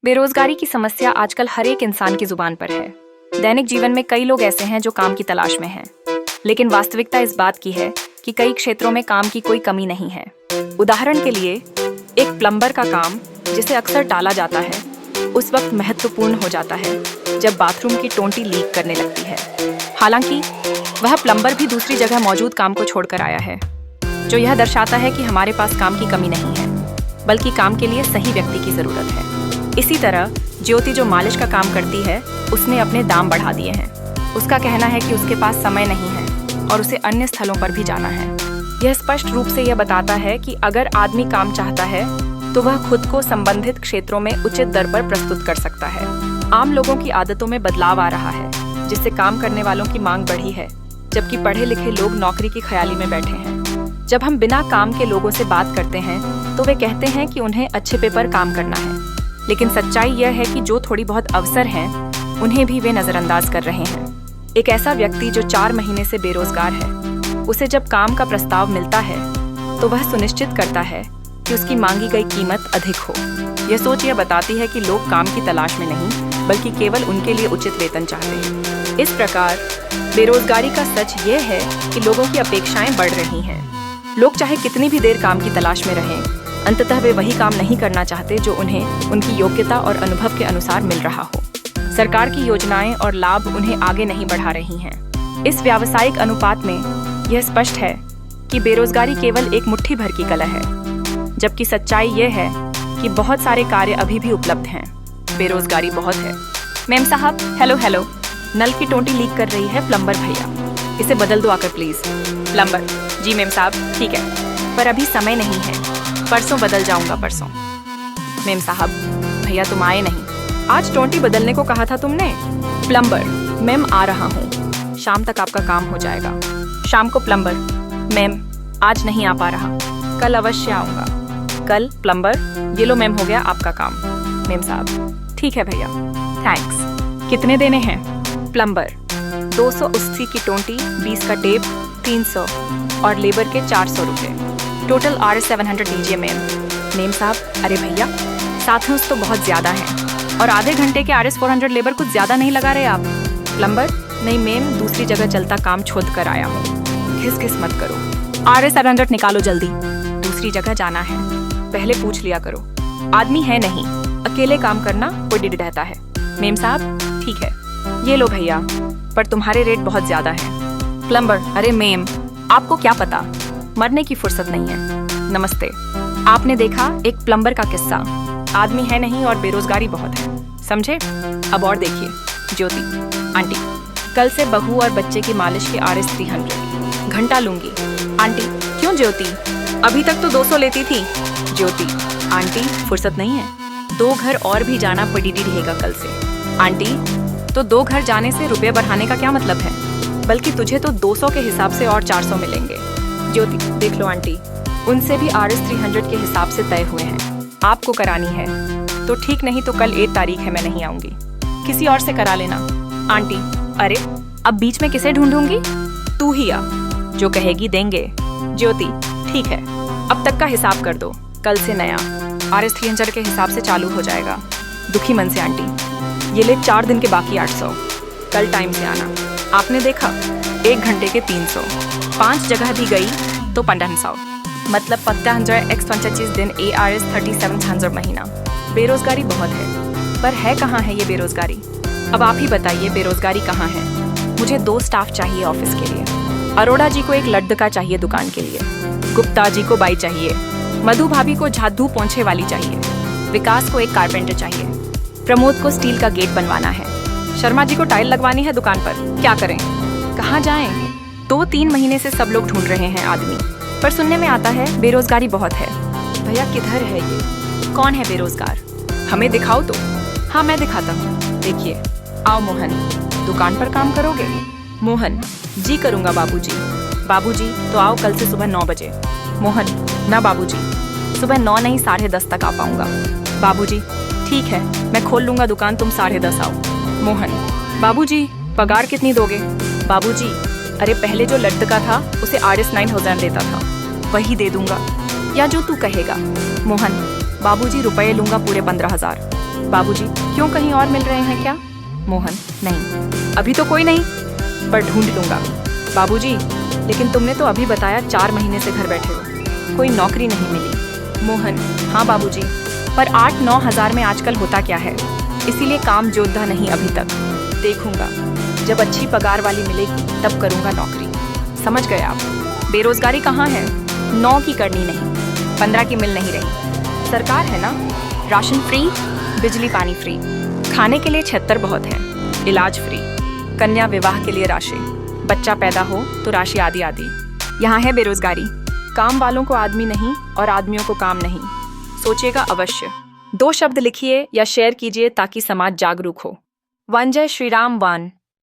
बेरोजगारी की समस्या आजकल हर एक इंसान की जुबान पर है। दैनिक जीवन में कई लोग ऐसे हैं जो काम की तलाश में हैं, लेकिन वास्तविकता इस बात की है कि कई क्षेत्रों में काम की कोई कमी नहीं है। उदाहरण के लिए, एक प्लम्बर का काम जिसे अक्सर टाला जाता है, उस वक्त महत्वपूर्ण हो जाता है जब बाथरूम की टोंटी लीक करने लगती है। हालांकि वह प्लम्बर भी दूसरी जगह मौजूद काम को छोड़कर आया है, जो यह दर्शाता है कि हमारे पास काम की कमी नहीं है, बल्कि काम के लिए सही व्यक्ति की जरूरत है। इसी तरह ज्योति जो मालिश का काम करती है, उसने अपने दाम बढ़ा दिए हैं। उसका कहना है कि उसके पास समय नहीं है और उसे अन्य स्थलों पर भी जाना है। यह स्पष्ट रूप से यह बताता है कि अगर आदमी काम चाहता है तो वह खुद को संबंधित क्षेत्रों में उचित दर पर प्रस्तुत कर सकता है। आम लोगों की आदतों में बदलाव आ रहा है, जिससे काम करने वालों की मांग बढ़ी है, जबकि पढ़े लिखे लोग नौकरी की ख्याली में बैठे हैं। जब हम बिना काम के लोगों से बात करते हैं तो वे कहते हैं कि उन्हें अच्छे पे पर काम करना है, लेकिन सच्चाई यह है कि जो थोड़ी बहुत अवसर हैं, उन्हें भी वे नजरअंदाज कर रहे हैं। एक ऐसा व्यक्ति जो 4 महीने से बेरोजगार है, उसे जब काम का प्रस्ताव मिलता है तो वह सुनिश्चित करता है कि उसकी मांगी गई कीमत अधिक हो। यह सोच यह बताती है कि लोग काम की तलाश में नहीं, बल्कि केवल उनके लिए उचित वेतन चाहते हैं। इस प्रकार बेरोजगारी का सच यह है कि लोगों की अपेक्षाएं बढ़ रही हैं। लोग चाहे कितनी भी देर काम की तलाश में रहें, अंततः वे वही काम नहीं करना चाहते जो उन्हें उनकी योग्यता और अनुभव के अनुसार मिल रहा हो। सरकार की योजनाएं और लाभ उन्हें आगे नहीं बढ़ा रही हैं। इस व्यावसायिक अनुपात में यह स्पष्ट है कि बेरोजगारी केवल एक मुट्ठी भर की कला है, जबकि सच्चाई यह है कि बहुत सारे कार्य अभी भी उपलब्ध हैं। बेरोजगारी बहुत है। मैम साहब, हेलो, नल की टोंटी लीक कर रही है प्लम्बर भैया, इसे बदल दो आकर प्लीज। प्लम्बर, जी मैम साहब, ठीक है, पर अभी समय नहीं है, परसों बदल जाऊंगा परसों। मैम साहब, भैया तुम आए नहीं, आज टोंटी बदलने को कहा था तुमने। प्लम्बर, मैम आ रहा हूँ, शाम तक आपका काम हो जाएगा। शाम को प्लम्बर, मैम आज नहीं आ पा रहा, कल अवश्य आऊंगा। कल प्लम्बर, ये लो मैम, हो गया आपका काम। मैम साहब, ठीक है भैया, थैंक्स। कितने देने हैं? प्लम्बर, 280 की टोंटी, 20 का टेप, 300 और लेबर के 400 रुपये, टोटल Rs 700 दीजिए मैम। मैम साहब, अरे भैया 700 तो बहुत ज्यादा हैं, और आधे घंटे के Rs 400 लेबर कुछ ज्यादा नहीं लगा रहे आप? प्लम्बर, नहीं मैम, दूसरी जगह चलता काम छोड़ कर आया हूँ, घिस मत करो। Rs 700 निकालो जल्दी, दूसरी जगह जाना है, पहले पूछ लिया करो। आदमी है नहीं, अकेले काम करना कोई डिड रहता है। मैम साहब, ठीक है, ये लो भैया, पर तुम्हारे रेट बहुत ज्यादा है। प्लम्बर, अरे मैम आपको क्या पता, मरने की फुर्सत नहीं है। नमस्ते। आपने देखा एक प्लम्बर का किस्सा, आदमी है नहीं और बेरोजगारी बहुत है, समझे? अब और देखिए। ज्योति, आंटी, कल से बहू और बच्चे की मालिश के Rs 300, घंटा लूंगी। आंटी, क्यों ज्योति, अभी तक तो 200 लेती थी। ज्योति, आंटी फुर्सत नहीं है, 2 घर और भी जाना पड़ीडी रहेगा कल से। आंटी, तो 2 घर जाने से रुपये बढ़ाने का क्या मतलब है, बल्कि तुझे तो 200 के हिसाब से और 400 मिलेंगे। ज्योति, देख लो आंटी, उनसे भी Rs 300 के हिसाब से तय हुए हैं, आपको करानी है तो ठीक, नहीं तो कल 1 तारीख है, मैं नहीं आऊंगी, किसी और से करा लेना। आंटी, अरे अब बीच में किसे ढूंढूंगी, तू ही आ, जो कहेगी देंगे। ज्योति, ठीक है, अब तक का हिसाब कर दो, कल से नया Rs 300 के हिसाब से चालू हो जाएगा। दुखी मन से आंटी, ये ले 4 दिन के बाकी 800, कल टाइम से आना। आपने देखा, 1 घंटे के 300, 5 जगह भी गई तो 1500, मतलब 1500 x 25 दिन Rs 3700 महीना। बेरोजगारी बहुत है, पर है कहाँ है ये बेरोजगारी? अब आप ही बताइए, बेरोजगारी कहाँ है? मुझे 2 स्टाफ चाहिए ऑफिस के लिए। अरोड़ा जी को एक लड्डका चाहिए दुकान के लिए, गुप्ता जी को बाई चाहिए, मधु भाभी को झाड़ू पोंछे वाली चाहिए, विकास को एक कारपेंटर चाहिए, प्रमोद को स्टील का गेट बनवाना है, शर्मा जी को टाइल लगवानी है दुकान पर। क्या करें, कहाँ जाएं? 2-3 महीने से सब लोग ढूंढ रहे हैं आदमी, पर सुनने में आता है बेरोजगारी बहुत है। भैया किधर है ये, कौन है बेरोजगार, हमें दिखाओ तो। हाँ मैं दिखाता हूँ, देखिए। आओ मोहन, दुकान पर काम करोगे? मोहन, जी करूँगा बाबूजी। बाबूजी, तो आओ कल से सुबह 9 बजे। मोहन, ना बाबूजी, सुबह 9 नहीं 10:30 तक आ पाऊंगा। बाबूजी, ठीक है, मैं खोल लूंगा दुकान, तुम 10:30 आओ। मोहन, बाबूजी पगार कितनी दोगे? बाबूजी, अरे पहले जो लड्डका था उसे Rs 9000 देता था, वही दे दूंगा, या जो तू कहेगा। मोहन, बाबूजी रुपए लूंगा पूरे 15,000। बाबूजी, क्यों कहीं और मिल रहे हैं क्या? मोहन, नहीं, अभी तो कोई नहीं, पर ढूंढ लूंगा। बाबूजी, लेकिन तुमने तो अभी बताया 4 महीने से घर बैठे हो, कोई नौकरी नहीं मिली। मोहन, हाँ बाबूजी, पर 8-9 हजार में आजकल होता क्या है, इसीलिए काम जोधा नहीं अभी तक। देखूंगा, जब अच्छी पगार वाली मिलेगी तब करूंगा नौकरी। समझ गए आप? बेरोजगारी कहाँ है? 9 की करनी नहीं, 15 की मिल नहीं रही। सरकार है ना, राशन फ्री, बिजली पानी फ्री, खाने के लिए 76 बहुत है, इलाज फ्री, कन्या विवाह के लिए राशि, बच्चा पैदा हो तो राशि आदि आदि। यहाँ है बेरोजगारी, काम वालों को आदमी नहीं और आदमियों को काम नहीं। सोचिएगा अवश्य। 2 शब्द लिखिए या शेयर कीजिए ताकि समाज जागरूक हो। 1 जय श्री राम 1।